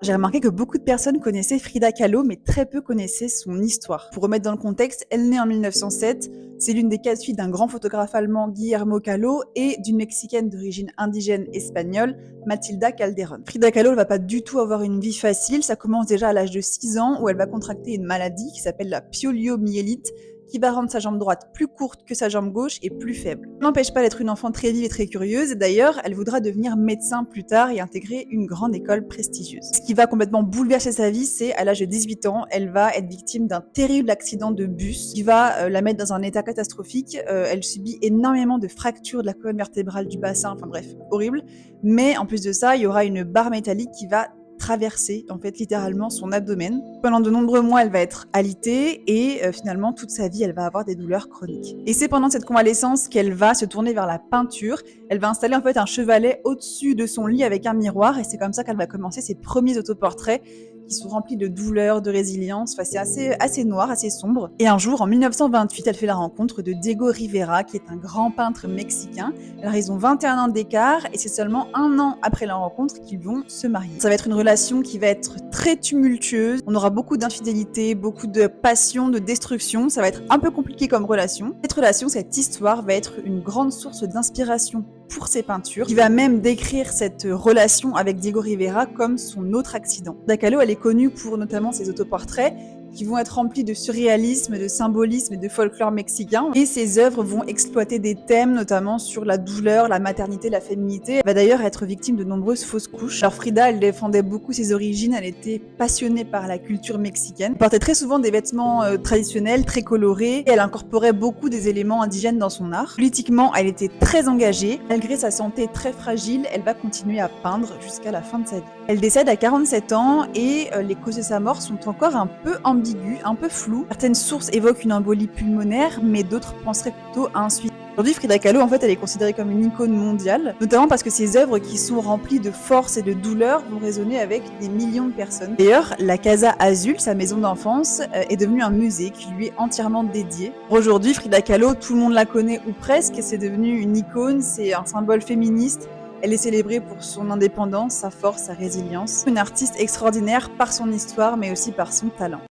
J'ai remarqué que beaucoup de personnes connaissaient Frida Kahlo, mais très peu connaissaient son histoire. Pour remettre dans le contexte, elle naît en 1907. C'est l'une des 4 filles d'un grand photographe allemand, Guillermo Kahlo, et d'une Mexicaine d'origine indigène espagnole, Matilda Calderón. Frida Kahlo ne va pas du tout avoir une vie facile. Ça commence déjà à l'âge de 6 ans, où elle va contracter une maladie qui s'appelle la poliomyélite, qui va rendre sa jambe droite plus courte que sa jambe gauche et plus faible. Ça n'empêche pas d'être une enfant très vive et très curieuse, et d'ailleurs, elle voudra devenir médecin plus tard et intégrer une grande école prestigieuse. Ce qui va complètement bouleverser sa vie, c'est à l'âge de 18 ans, elle va être victime d'un terrible accident de bus qui va la mettre dans un état catastrophique. Elle subit énormément de fractures de la colonne vertébrale du bassin, enfin bref, horrible. Mais en plus de ça, il y aura une barre métallique qui va traverser en fait littéralement son abdomen. Pendant de nombreux mois, elle va être alitée et finalement toute sa vie, elle va avoir des douleurs chroniques. Et c'est pendant cette convalescence qu'elle va se tourner vers la peinture. Elle va installer en fait un chevalet au-dessus de son lit avec un miroir et c'est comme ça qu'elle va commencer ses premiers autoportraits qui sont remplis de douleur, de résilience. Enfin, c'est assez noir, assez sombre. Et un jour, en 1928, elle fait la rencontre de Diego Rivera, qui est un grand peintre mexicain. Alors, ils ont 21 ans d'écart et c'est seulement un an après leur rencontre qu'ils vont se marier. Ça va être une relation qui va être très tumultueuse. On aura beaucoup d'infidélité, beaucoup de passion, de destruction. Ça va être un peu compliqué comme relation. Cette relation, cette histoire va être une grande source d'inspiration pour ses peintures. Il va même décrire cette relation avec Diego Rivera comme son autre accident. Frida Kahlo, elle est connue pour notamment ses autoportraits qui vont être remplis de surréalisme, de symbolisme et de folklore mexicain. Et ses œuvres vont exploiter des thèmes notamment sur la douleur, la maternité, la féminité. Elle va d'ailleurs être victime de nombreuses fausses couches. Alors Frida, elle défendait beaucoup ses origines, elle était passionnée par la culture mexicaine. Elle portait très souvent des vêtements traditionnels, très colorés, et elle incorporait beaucoup des éléments indigènes dans son art. Politiquement, elle était très engagée. Malgré sa santé très fragile, elle va continuer à peindre jusqu'à la fin de sa vie. Elle décède à 47 ans et les causes de sa mort sont encore un peu ambiguës, un peu floues. Certaines sources évoquent une embolie pulmonaire, mais d'autres penseraient plutôt à un suicide. Aujourd'hui, Frida Kahlo, en fait, elle est considérée comme une icône mondiale, notamment parce que ses œuvres qui sont remplies de force et de douleur vont résonner avec des millions de personnes. D'ailleurs, la Casa Azul, sa maison d'enfance, est devenue un musée qui lui est entièrement dédié. Aujourd'hui, Frida Kahlo, tout le monde la connaît ou presque, c'est devenu une icône, c'est un symbole féministe. Elle est célébrée pour son indépendance, sa force, sa résilience. Une artiste extraordinaire par son histoire, mais aussi par son talent.